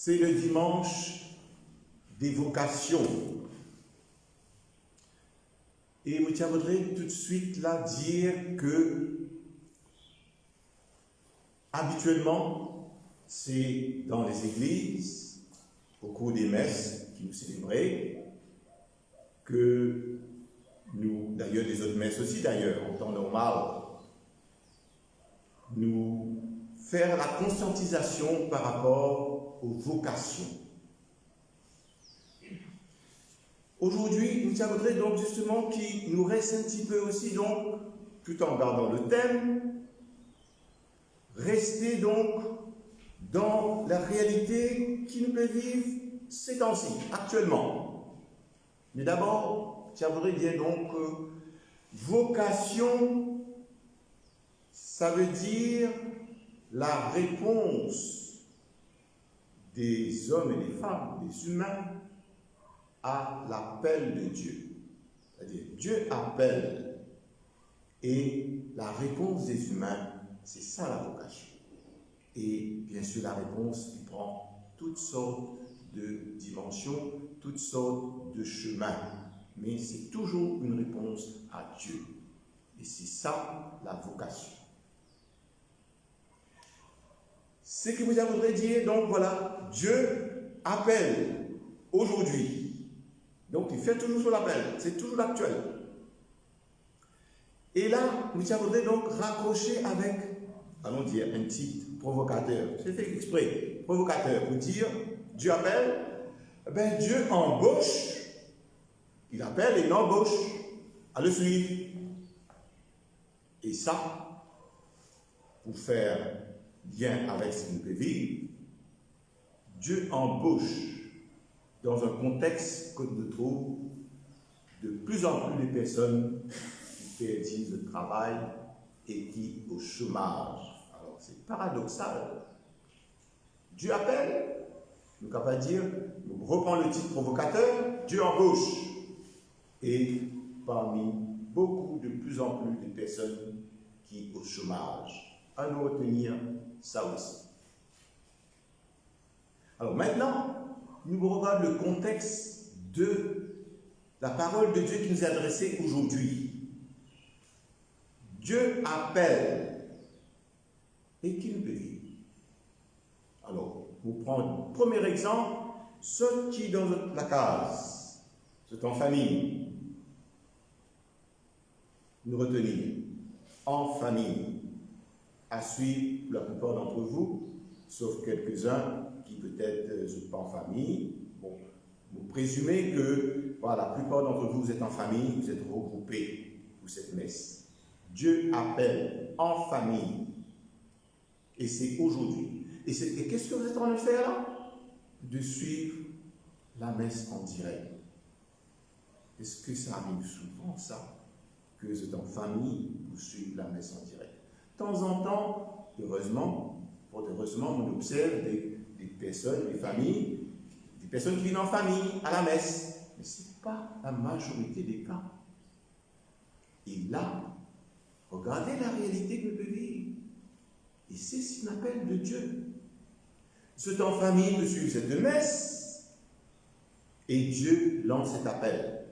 C'est le dimanche des vocations. Et je voudrais tout de suite là dire que habituellement, c'est dans les églises, au cours des messes qui nous célébrons, que nous, d'ailleurs des autres messes aussi d'ailleurs, en temps normal, nous faire la conscientisation par rapport aux vocations. Aujourd'hui, nous voudrais donc justement qu'il nous reste un petit peu aussi, donc, tout en gardant le thème, rester donc dans la réalité qui nous peut vivre ces temps-ci, actuellement. Mais d'abord, je voudrais dire donc vocation, ça veut dire la réponse des hommes et des femmes, des humains, à l'appel de Dieu. C'est-à-dire, Dieu appelle et la réponse des humains, c'est ça la vocation. Et bien sûr, la réponse qui prend toutes sortes de dimensions, toutes sortes de chemins. Mais c'est toujours une réponse à Dieu. Et c'est ça la vocation. Ce que vous voudrez dire, donc voilà, Dieu appelle aujourd'hui. Donc il fait toujours son appel, c'est toujours l'actuel. Et là, vous voudrez donc raccrocher avec, allons dire, un titre provocateur. C'est fait exprès, provocateur, pour dire, Dieu appelle, ben Dieu embauche, il appelle et il embauche à le suivre. Et ça, pour faire lien avec ce qu'on peut vivre, Dieu embauche dans un contexte que nous trouvons de plus en plus de personnes qui perdent le travail et qui au chômage. Alors c'est paradoxal. Dieu appelle, nous ne pouvons pas dire, nous reprenons le titre provocateur, Dieu embauche. Et parmi beaucoup de plus en plus de personnes qui au chômage, à nous retenir ça aussi. Alors maintenant, nous regardons le contexte de la parole de Dieu qui nous est adressée aujourd'hui. Dieu appelle et qui nous peut vivre. Alors, pour prendre le premier exemple, ceux qui dans la case, c'est en famille, nous retenir en famille, à suivre la plupart d'entre vous, sauf quelques-uns qui peut-être ne sont pas en famille. Bon, vous présumez que voilà, la plupart d'entre vous, vous êtes en famille, vous êtes regroupés pour cette messe. Dieu appelle en famille. Et c'est aujourd'hui. Et qu'est-ce que vous êtes en train de faire là? De suivre la messe en direct. Est-ce que ça arrive souvent, ça? Que vous êtes en famille, vous suivez la messe en direct. De temps en temps, heureusement, on observe des personnes, des familles, des personnes qui viennent en famille à la messe. Mais ce n'est pas la majorité des cas. Et là, regardez la réalité que nous vivons. Et c'est ce qu'on appelle de Dieu. Ceux en famille me suivent cette messe et Dieu lance cet appel.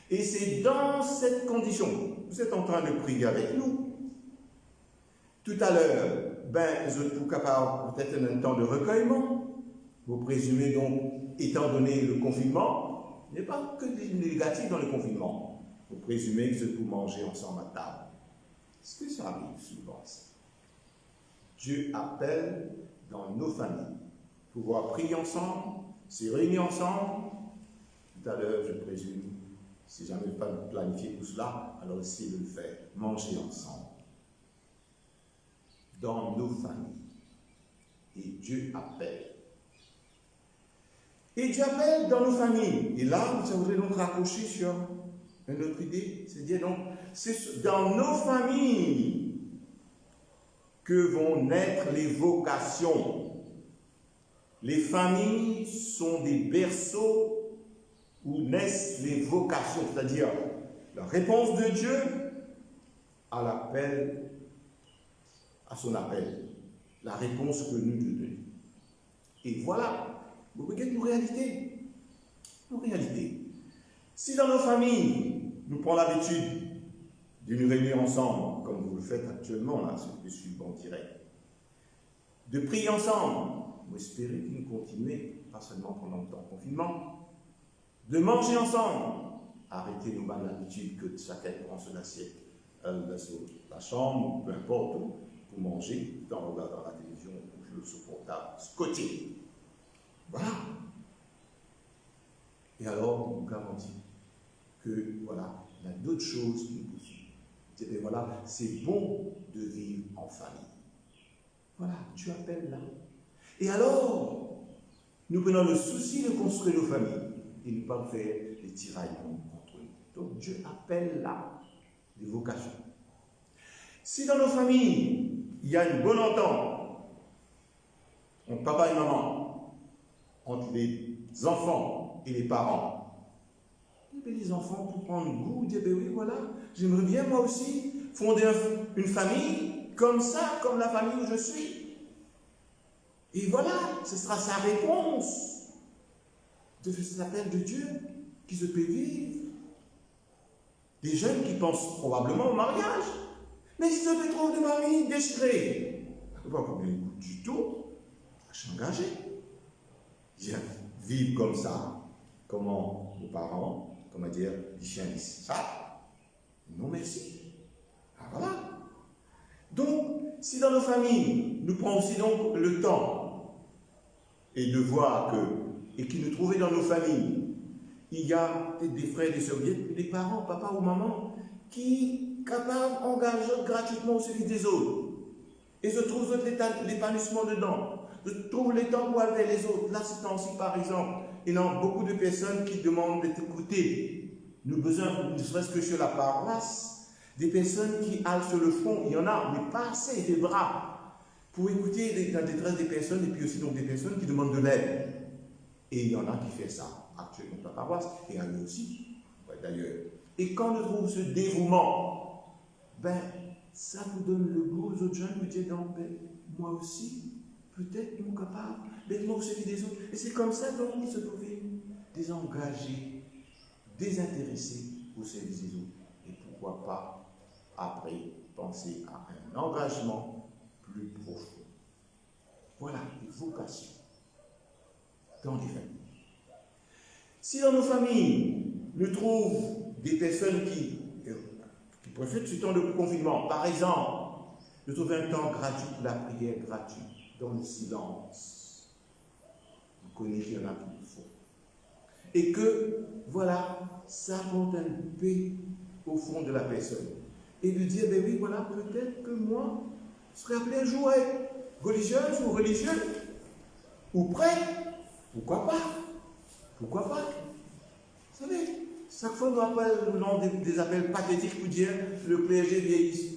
Et c'est dans cette condition, vous êtes en train de prier avec nous. Tout à l'heure, vous êtes capables peut-être d'un temps de recueillement. Vous présumez donc, étant donné le confinement, il n'y a pas que des négatifs dans le confinement. Vous présumez que vous êtes pour manger ensemble à table. Est-ce que ça arrive souvent ça? Dieu appelle dans nos familles, pouvoir prier ensemble, se réunir ensemble. Tout à l'heure, je présume, si jamais pas planifié pour cela, alors essayez de le faire, manger ensemble. Dans nos familles. Et Dieu appelle. Et Dieu appelle dans nos familles. Et là, ça voudrait donc raccrocher sur une autre idée, c'est-à-dire donc, c'est dans nos familles que vont naître les vocations. Les familles sont des berceaux où naissent les vocations, c'est-à-dire la réponse de Dieu à l'appel, à son appel, la réponse que nous lui donnons. Et voilà, vous regardez nos réalités. Nos réalités. Si dans nos familles, nous prenons l'habitude de nous réunir ensemble, comme vous le faites actuellement, là, ceux qui suivent en direct, de prier ensemble, vous espérez que nous continuons, pas seulement pendant le temps de confinement, de manger ensemble, arrêtez nos bonnes habitudes que chacun prend son assiette, la chambre, ou peu importe où, pour manger, tout en regardant la télévision, ou jouer sur le portable, côté. Voilà. Et alors, on vous garantit que, voilà, il y a d'autres choses qui nous suivent. Et voilà, c'est bon de vivre en famille. Voilà, Dieu appelle là. Et alors, nous prenons le souci de construire nos familles et ne pas faire des tiraillements entre nous. Donc, Dieu appelle là des vocations. Si dans nos familles, il y a une bonne entente entre papa et maman, entre les enfants et les parents, et bien les enfants pour prendre goût, dire ben oui, voilà, j'aimerais bien moi aussi fonder une famille comme ça, comme la famille où je suis. Et voilà, ce sera sa réponse de cet appel de Dieu qui se peut vivre. Des jeunes qui pensent probablement au mariage, mais s'ils se trouvent des maris déchirés, ils ne vont pas bien du tout à s'engager. Vivre comme ça, comment nos parents, comment dire, les chiens disent ça, non merci. Ah voilà. Donc, si dans nos familles, nous prenons aussi donc le temps et de voir que, et qui nous trouvait dans nos familles, il y a des frères, des sœurs, des parents, papa ou maman, qui sont capables d'engager gratuitement au service des autres. Et se trouvent l'épanouissement dedans. Je trouve le temps pour aller vers les autres. Là, c'est aussi, par exemple, il y a beaucoup de personnes qui demandent d'être écoutées. Nous avons besoin, ne serait-ce que sur la paroisse, des personnes qui allent sur le front. Il y en a, mais pas assez des bras pour écouter la détresse des personnes et puis aussi donc des personnes qui demandent de l'aide. Et il y en a qui font ça actuellement dans la paroisse et ailleurs aussi, d'ailleurs. Et quand on trouve ce dévouement, ben, ça nous donne le goût aux autres jeunes de dire non, ben, moi aussi, peut-être nous capables d'être moi au service des autres. Et c'est comme ça donc ils se trouvaient désengagés, désintéressés au service des autres. Et pourquoi pas, après, penser à un engagement plus profond. Voilà, les vocations dans les familles. Si dans nos familles, nous trouvons des personnes qui profitent du temps de confinement, par exemple, de trouver un temps gratuit pour la prière gratuite, dans le silence. Vous connaissez qu'il y en a qui le font. Et que, voilà, ça apporte une paix au fond de la personne. Et de dire, ben oui, voilà, peut-être que moi, je serais appelé un jour à être religieuse ou religieux, ou prêtre, pourquoi pas? Pourquoi pas? Vous savez, chaque fois nous appelle des appels pathétiques pour dire le clergé vieillisse.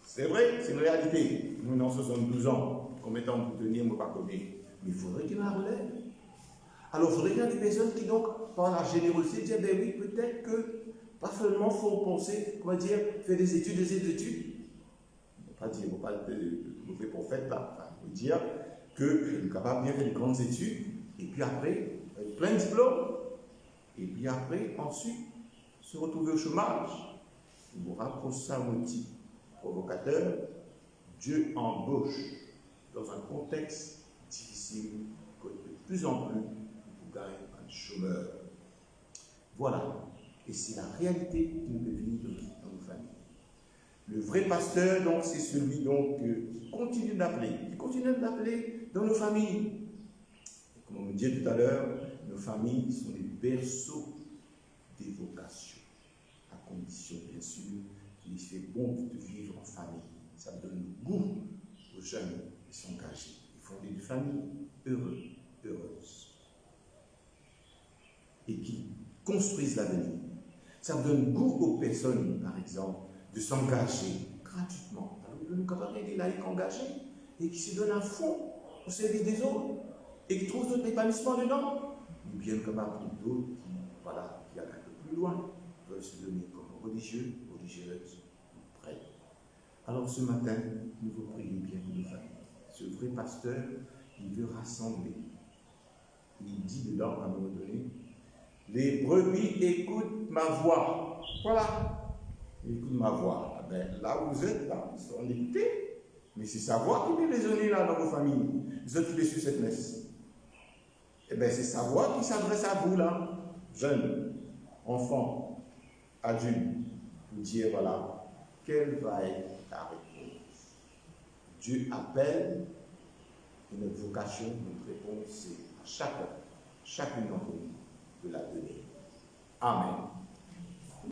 C'est vrai, c'est une réalité. Nous, dans 72 ans, combien de temps pour tenir, moi, pas combien. Mais il faudrait qu'il y ait la relève. Alors, il faudrait qu'il y ait des personnes qui, donc, par la générosité, disent, ben oui, peut-être que, pas seulement, il faut penser, comment dire, faire des études. Il ne faut pas dire, il ne faut pas être mauvais prophète, là. Enfin, il faut dire qu'il est capable de bien faire de grandes études, et puis après, plein de diplômes, et puis après, ensuite, se retrouver au chômage. Il vous rapproche ça un outil provocateur. Dieu embauche dans un contexte difficile que de plus en plus vous gagnez un chômeur. Voilà. Et c'est la réalité qui nous peut vivre dans nos familles. Le vrai pasteur, donc, c'est celui donc, qui continue d'appeler dans nos familles. Et comme on me disait tout à l'heure, nos familles sont des berceaux des vocations, à condition, bien sûr, qu'il fait bon de vivre en famille. Ça donne le goût aux jeunes de s'engager, de fonder des familles heureuses, et qui construisent l'avenir. Ça donne goût aux personnes, par exemple, de s'engager gratuitement. Alors, nous avons des laïcs engagés et qui se donnent à fond au service des autres et qui trouvent notre épanouissement dedans. Ou bien capables d'autres qui, voilà, qui allaient un peu plus loin, peuvent se donner comme religieux, religieuses, ou prêtres. Alors ce matin, nous vous prions bien pour nos familles. Ce vrai pasteur, il veut rassembler il dit dedans à un moment donné, les brebis écoutent ma voix. Voilà. Ils écoutent ma voix. Eh bien, là où vous êtes, là, ils sont écoutés. Mais c'est sa voix qui peut résonner là dans vos familles. Vous êtes tous sur cette messe. Eh bien, c'est sa voix qui s'adresse à vous là, jeunes, enfants, adultes, pour dire voilà, quelle va être ta réponse. Dieu appelle et notre vocation, notre réponse, c'est à chacune d'entre nous de la donner. Amen.